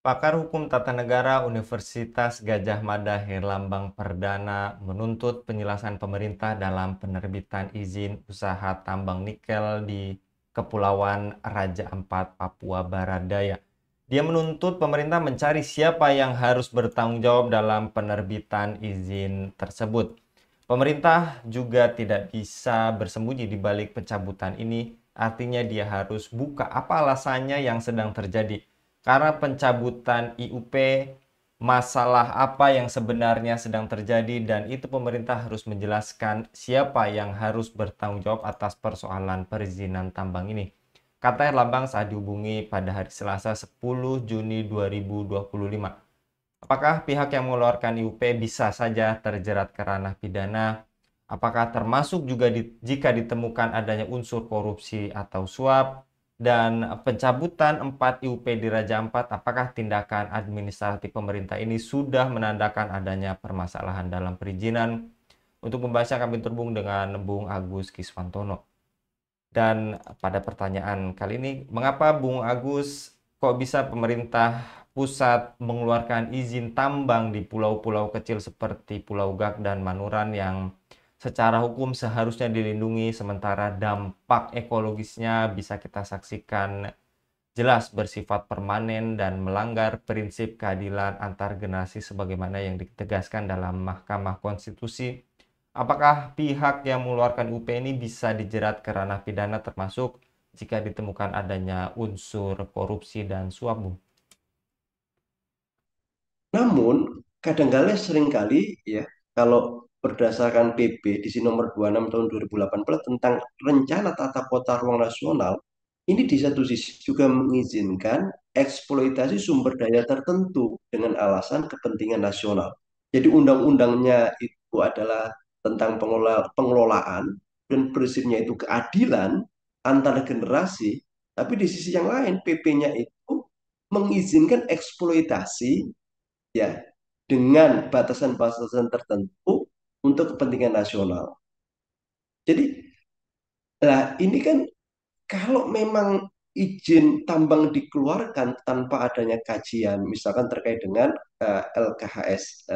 Pakar Hukum Tata Negara Universitas Gadjah Mada Herlambang Perdana menuntut penjelasan pemerintah dalam penerbitan izin usaha tambang nikel di Kepulauan Raja Ampat, Papua Barat Daya. Dia menuntut pemerintah mencari siapa yang harus bertanggung jawab dalam penerbitan izin tersebut. Pemerintah juga tidak bisa bersembunyi di balik pencabutan ini, artinya dia harus buka apa alasannya yang sedang terjadi. Karena pencabutan IUP, masalah apa yang sebenarnya sedang terjadi, dan itu pemerintah harus menjelaskan siapa yang harus bertanggung jawab atas persoalan perizinan tambang ini. Kata Erlambang saat dihubungi pada hari Selasa 10 Juni 2025. Apakah pihak yang mengeluarkan IUP bisa saja terjerat ke ranah pidana? Apakah termasuk juga jika ditemukan adanya unsur korupsi atau suap? Dan pencabutan 4 IUP di Raja Ampat, apakah tindakan administratif pemerintah ini sudah menandakan adanya permasalahan dalam perizinan? Untuk membahasnya kami terhubung dengan Bung Agus Kiswantono. Dan pada pertanyaan kali ini, mengapa Bung Agus kok bisa pemerintah pusat mengeluarkan izin tambang di pulau-pulau kecil seperti Pulau Gak dan Manuran yang secara hukum seharusnya dilindungi, sementara dampak ekologisnya bisa kita saksikan jelas bersifat permanen dan melanggar prinsip keadilan antar generasi sebagaimana yang ditegaskan dalam Mahkamah Konstitusi. Apakah pihak yang mengeluarkan UP ini bisa dijerat ke ranah pidana termasuk jika ditemukan adanya unsur korupsi dan suap, Bu? Namun, kadangkala seringkali ya, kalau berdasarkan PP di sini nomor 26 tahun 2018 tentang rencana tata kota ruang nasional, ini di satu sisi juga mengizinkan eksploitasi sumber daya tertentu dengan alasan kepentingan nasional. Jadi undang-undangnya itu adalah tentang pengelolaan dan prinsipnya itu keadilan antar generasi, tapi di sisi yang lain PP-nya itu mengizinkan eksploitasi ya dengan batasan-batasan tertentu untuk kepentingan nasional. Jadi lah ini kan kalau memang izin tambang dikeluarkan tanpa adanya kajian, misalkan terkait dengan LKHS,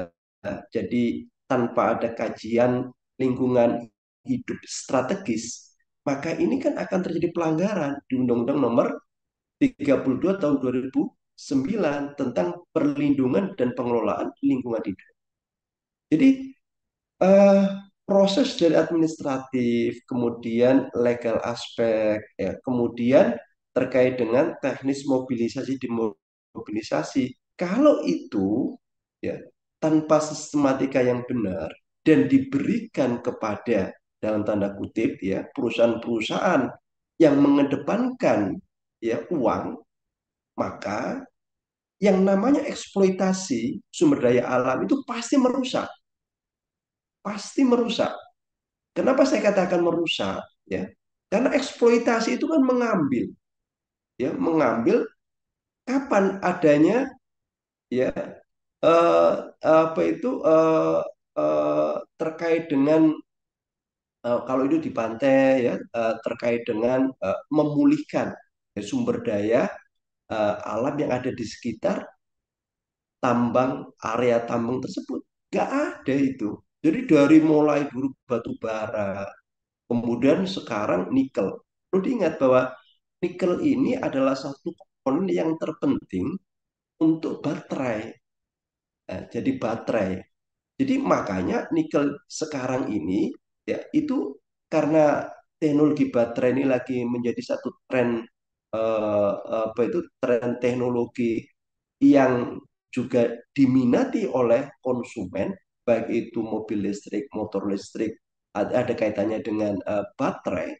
jadi tanpa ada kajian lingkungan hidup strategis, maka ini kan akan terjadi pelanggaran di Undang-Undang Nomor 32 tahun 2009 tentang perlindungan dan pengelolaan lingkungan hidup. Jadi eh, proses dari administratif, kemudian legal aspek, ya, kemudian terkait dengan teknis mobilisasi demobilisasi. Kalau itu ya tanpa sistematika yang benar dan diberikan kepada dalam tanda kutip ya perusahaan-perusahaan yang mengedepankan ya uang, maka yang namanya eksploitasi sumber daya alam itu pasti merusak. Kenapa saya katakan merusak? Ya, karena eksploitasi itu kan mengambil, ya, mengambil kapan adanya, ya, eh, apa itu terkait dengan kalau itu di pantai, ya, terkait dengan memulihkan ya, sumber daya alam yang ada di sekitar tambang area tambang tersebut. Gak ada itu. Jadi dari mulai dulu batu bara, kemudian sekarang nikel. Perlu diingat bahwa nikel ini adalah satu komponen yang terpenting untuk baterai. Nah, jadi baterai. Jadi makanya nikel sekarang ini ya itu karena teknologi baterai ini lagi menjadi satu tren apa itu tren teknologi yang juga diminati oleh konsumen baik itu mobil listrik, motor listrik ada kaitannya dengan baterai.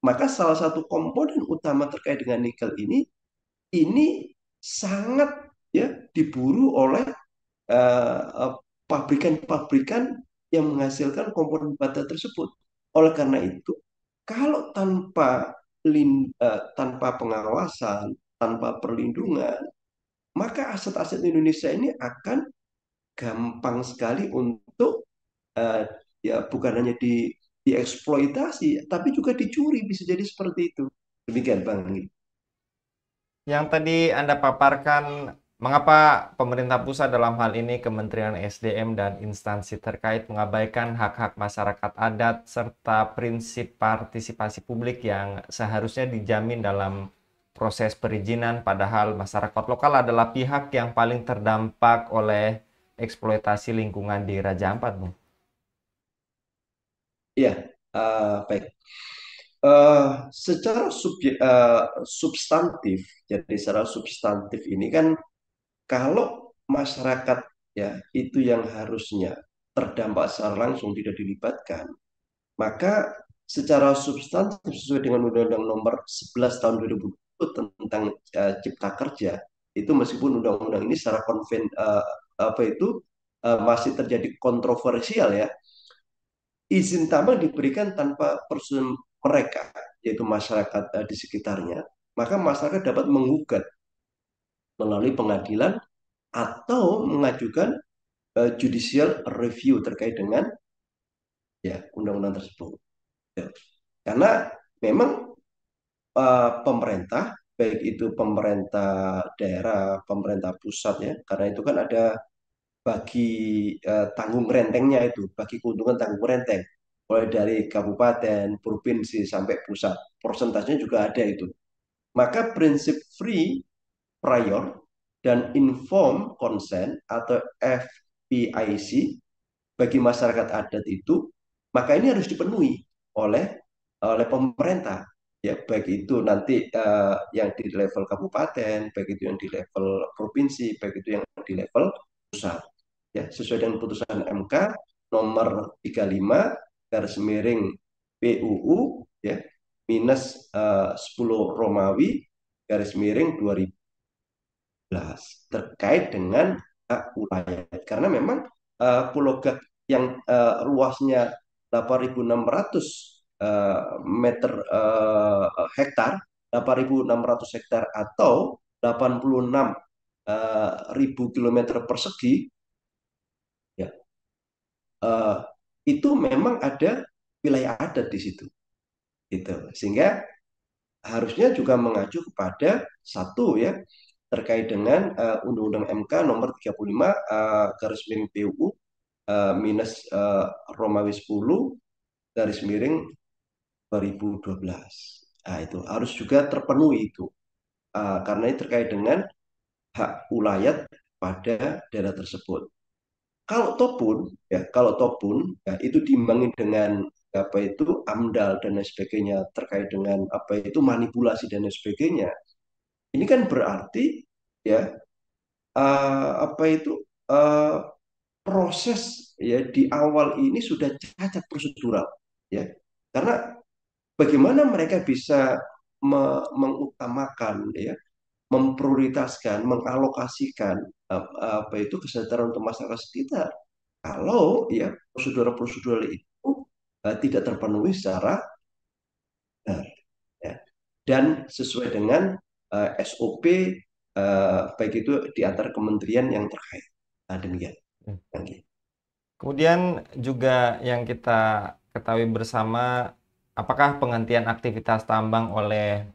Maka salah satu komponen utama terkait dengan nikel ini sangat ya diburu oleh eh, eh, pabrikan-pabrikan yang menghasilkan komponen baterai tersebut. Oleh karena itu, kalau tanpa pengawasan, tanpa perlindungan, maka aset-aset Indonesia ini akan gampang sekali untuk eh, ya bukan hanya dieksploitasi, tapi juga dicuri bisa jadi seperti itu. Demikian Bang. Yang tadi Anda paparkan Mengapa pemerintah pusat dalam hal ini Kementerian SDM dan instansi terkait mengabaikan hak-hak masyarakat adat serta prinsip partisipasi publik yang seharusnya dijamin dalam proses perizinan, padahal masyarakat lokal adalah pihak yang paling terdampak oleh eksploitasi lingkungan di Raja Ampat, Bu? Iya, baik. Secara substantif, jadi secara substantif ini kan kalau masyarakat ya itu yang harusnya terdampak secara langsung tidak dilibatkan, maka secara substantif sesuai dengan Undang-Undang Nomor 11 Tahun 2020 tentang Cipta Kerja itu meskipun undang-undang ini secara apa itu masih terjadi kontroversial ya, izin tambang diberikan tanpa persetujuan mereka yaitu masyarakat di sekitarnya, maka masyarakat dapat menggugat melalui pengadilan atau mengajukan judicial review terkait dengan ya undang-undang tersebut. Ya. Karena memang pemerintah, baik itu pemerintah daerah, pemerintah pusat ya, karena itu kan ada bagi tanggung rentengnya itu, bagi keuntungan tanggung renteng, mulai dari kabupaten, provinsi sampai pusat, persentasenya juga ada itu. Maka prinsip free, prior, dan informed consent atau FPIC bagi masyarakat adat itu, maka ini harus dipenuhi oleh oleh pemerintah ya, baik itu nanti yang di level kabupaten, baik itu yang di level provinsi, baik itu yang di level pusat ya, sesuai dengan putusan MK nomor 35 garis miring PUU ya minus 10 Romawi garis miring terkait dengan hak wilayah. Karena memang Pulau Gak yang luasnya 8.600 meter hektar, 8.600 hektar atau 86 ribu kilometer persegi, ya, eh, itu memang ada wilayah adat di situ. Gitu. Sehingga harusnya juga mengacu kepada satu ya terkait dengan Undang-Undang MK nomor 35 garis miring PUU minus Romawi 10 garis miring 2012. Nah, itu harus juga terpenuhi itu. Karena ini terkait dengan hak ulayat pada daerah tersebut. Kalau topun ya, itu diimbangi dengan apa itu AMDAL dan lain sebagainya terkait dengan apa itu manipulasi dan lain sebagainya. Ini kan berarti ya apa itu uh, proses ya di awal ini sudah cacat prosedural ya, karena bagaimana mereka bisa mengutamakan ya, memprioritaskan, mengalokasikan apa itu kesejahteraan untuk masyarakat sekitar kalau ya prosedur-prosedur itu tidak terpenuhi secara benar ya, dan sesuai dengan SOP baik itu di antara kementerian yang terkait. Nah, demikian. Oke. Kemudian juga yang kita ketahui bersama, apakah penghentian aktivitas tambang oleh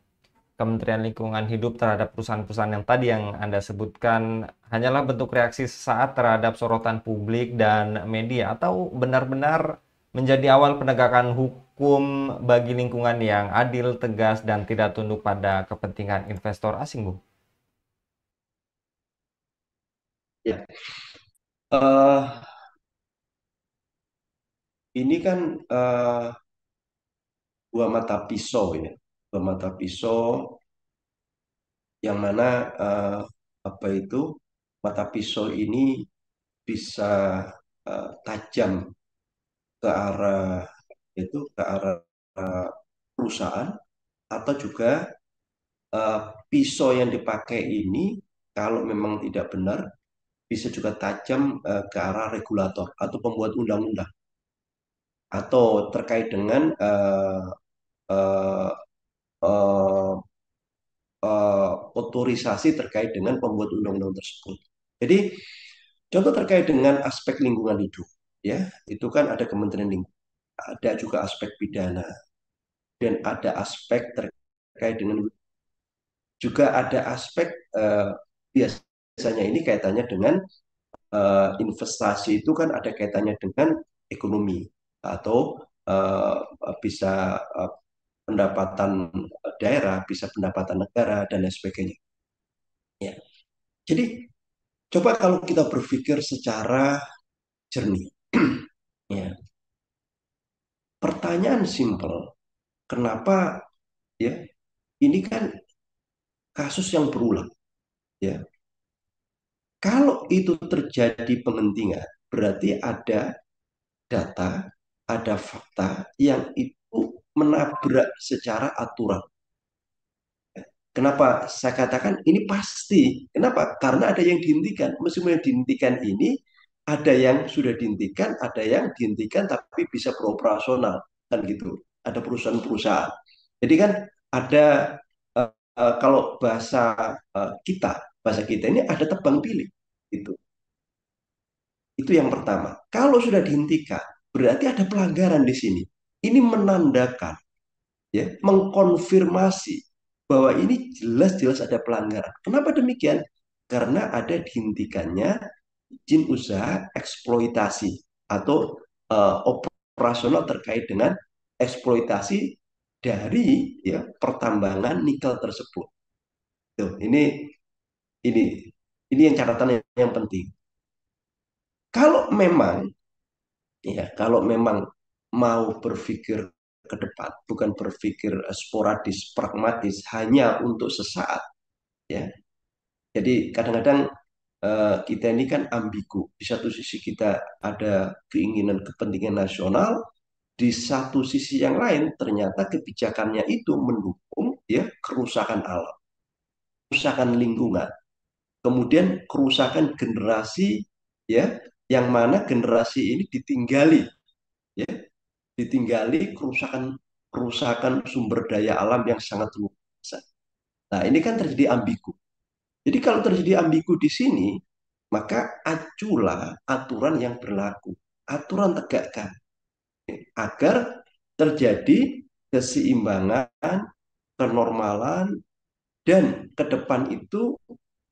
Kementerian Lingkungan Hidup terhadap perusahaan-perusahaan yang tadi yang Anda sebutkan hanyalah bentuk reaksi sesaat terhadap sorotan publik dan media, atau benar-benar menjadi awal penegakan hukum bagi lingkungan yang adil, tegas, dan tidak tunduk pada kepentingan investor asing, Bu? Ya, eh, ini kan dua mata pisau ya, dua mata pisau yang mana apa itu mata pisau ini bisa tajam ke arah ke arah perusahaan atau juga eh, pisau yang dipakai ini kalau memang tidak benar bisa juga tajam ke arah regulator atau pembuat undang-undang atau terkait dengan eh, eh, otorisasi terkait dengan pembuat undang-undang tersebut. Jadi contoh terkait dengan aspek lingkungan hidup, ya itu kan ada Kementerian Lingkungan, ada juga aspek pidana dan ada aspek terkait dengan juga ada aspek biasa biasanya ini kaitannya dengan investasi itu kan ada kaitannya dengan ekonomi atau eh, bisa pendapatan daerah, bisa pendapatan negara dan lain sebagainya. Ya. Jadi coba kalau kita berpikir secara jernih, ya, pertanyaan simpel, kenapa ya ini kan kasus yang berulang, ya. Kalau itu terjadi pengentingan, berarti ada data, ada fakta yang itu menabrak secara aturan. Kenapa saya katakan ini pasti? Kenapa? Karena ada yang dihentikan. Meskipun yang dihentikan ini ada yang sudah dihentikan, ada yang dihentikan tapi bisa beroperasional kan gitu. Ada perusahaan-perusahaan. Jadi kan ada kalau bahasa kita ini ada tebang pilih. Itu yang pertama. Kalau sudah dihentikan, berarti ada pelanggaran di sini. Ini menandakan, ya, mengkonfirmasi bahwa ini jelas-jelas ada pelanggaran. Kenapa demikian? Karena ada dihentikannya izin usaha eksploitasi atau operasional terkait dengan eksploitasi dari ya pertambangan nikel tersebut. Tuh, ini ini yang catatan yang penting. Kalau memang kalau memang mau berpikir ke depan, bukan berpikir sporadis, pragmatis, hanya untuk sesaat, ya. Jadi kadang-kadang kita ini kan ambigu. Di satu sisi kita ada keinginan kepentingan nasional, di satu sisi yang lain ternyata kebijakannya itu mendukung ya kerusakan alam, kerusakan lingkungan, kemudian kerusakan generasi ya yang mana generasi ini ditinggali ya ditinggali kerusakan kerusakan sumber daya alam yang sangat luar biasa. Nah, ini kan terjadi ambigu. Jadi kalau terjadi ambigu di sini, maka aculah aturan yang berlaku, aturan tegakkan agar terjadi keseimbangan, kenormalan, dan ke depan itu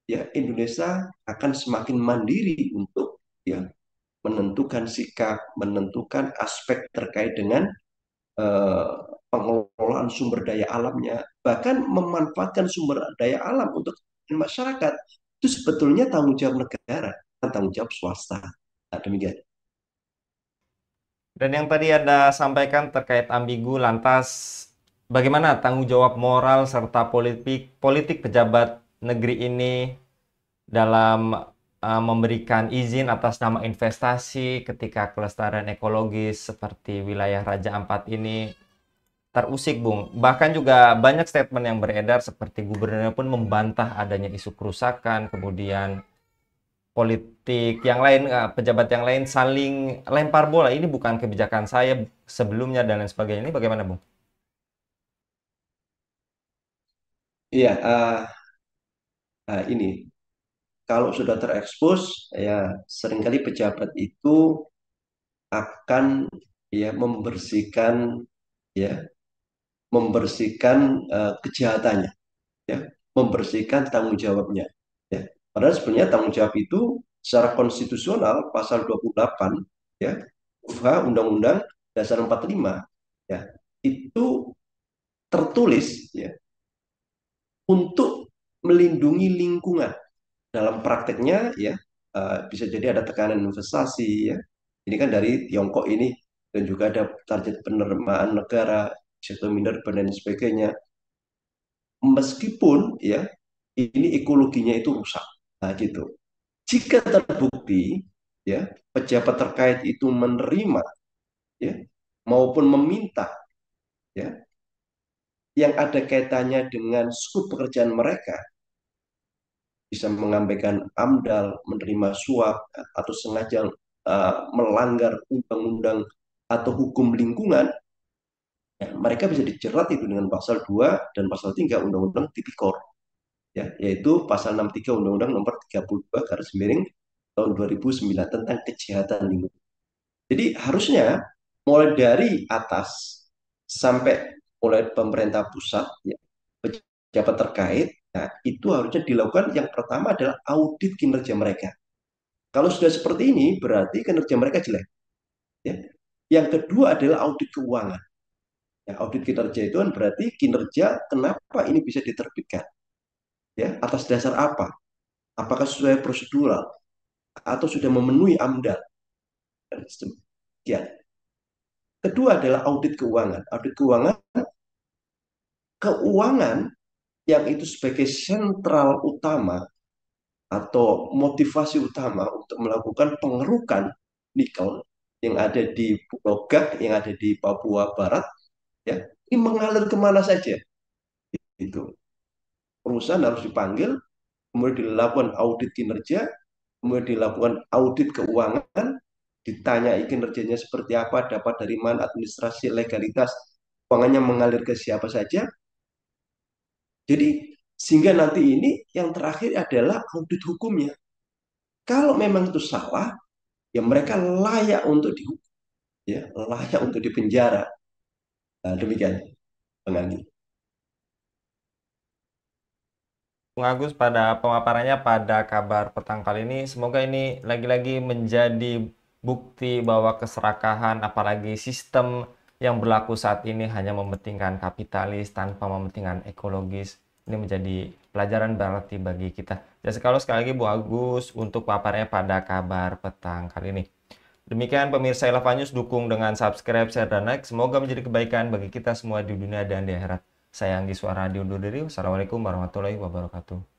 ya Indonesia akan semakin mandiri untuk ya menentukan sikap, menentukan aspek terkait dengan eh, pengelolaan sumber daya alamnya, bahkan memanfaatkan sumber daya alam untuk masyarakat, itu sebetulnya tanggung jawab negara, tanggung jawab swasta. Nah, demikian. Dan yang tadi Anda sampaikan terkait ambigu, lantas bagaimana tanggung jawab moral serta politik politik pejabat negeri ini dalam memberikan izin atas nama investasi ketika kelestarian ekologis seperti wilayah Raja Ampat ini terusik, Bung. Bahkan juga banyak statement yang beredar seperti gubernurnya pun membantah adanya isu kerusakan, kemudian politik yang lain, pejabat yang lain saling lempar bola. Ini bukan kebijakan saya sebelumnya dan lain sebagainya. Ini bagaimana, Bung? Iya, ini kalau sudah terekspos, ya seringkali pejabat itu akan ya ya membersihkan kejahatannya, ya membersihkan tanggung jawabnya. Ya. Padahal sebenarnya tanggung jawab itu secara konstitusional pasal 28 ya UH Undang-Undang Dasar 45 ya itu tertulis ya untuk melindungi lingkungan. Dalam prakteknya ya bisa jadi ada tekanan investasi ya. Ini kan dari Tiongkok ini dan juga ada target penerimaan negara, sektor mineral dan sebagainya. Meskipun ya ini ekologinya itu rusak. Nah, gitu. Jika terbukti ya pejabat terkait itu menerima ya maupun meminta ya yang ada kaitannya dengan skup pekerjaan mereka bisa mengabaikan AMDAL, menerima suap atau sengaja melanggar undang-undang atau hukum lingkungan, ya, mereka bisa dijerat itu dengan pasal 2 dan pasal 3 Undang-Undang Tipikor, ya, yaitu pasal 63 Undang-Undang nomor 32 garis miring tahun 2009 tentang kejahatan lingkungan. Jadi harusnya mulai dari atas sampai mulai pemerintah pusat, ya, pejabat terkait Nah, itu harusnya dilakukan yang pertama adalah audit kinerja mereka. Kalau sudah seperti ini, berarti kinerja mereka jelek. Ya. Yang kedua adalah audit keuangan. Ya, audit kinerja itu kan berarti kinerja kenapa ini bisa diterbitkan. Ya, atas dasar apa? Apakah sesuai prosedural atau sudah memenuhi AMDAL dan sistem. Ya. Kedua adalah audit keuangan. Audit keuangan, keuangan yang itu sebagai sentral utama atau motivasi utama untuk melakukan pengerukan nikel yang ada di Pulau Gak, yang ada di Papua Barat, ya, ini mengalir kemana saja. Itu perusahaan harus dipanggil, kemudian dilakukan audit kinerja, kemudian dilakukan audit keuangan, ditanyai kinerjanya seperti apa, dapat dari mana, administrasi, legalitas, keuangannya mengalir ke siapa saja. Jadi sehingga nanti ini yang terakhir adalah audit hukumnya. Kalau memang itu salah, ya mereka layak untuk dihukum, ya layak untuk dipenjara. Nah, demikian, Bang Anggi. Bung Agus pada pemaparannya pada kabar petang kali ini. Semoga ini lagi-lagi menjadi bukti bahwa keserakahan, apalagi sistem yang berlaku saat ini hanya mementingkan kapitalis tanpa mementingkan ekologis. Ini menjadi pelajaran berarti bagi kita. Dan sekali lagi Bung Agus untuk paparnya pada kabar petang kali ini. Demikian pemirsa Eleva News, dukung dengan subscribe, share, dan like. Semoga menjadi kebaikan bagi kita semua di dunia dan di akhirat. Saya Anggi Suara undur diri. Wassalamualaikum warahmatullahi wabarakatuh.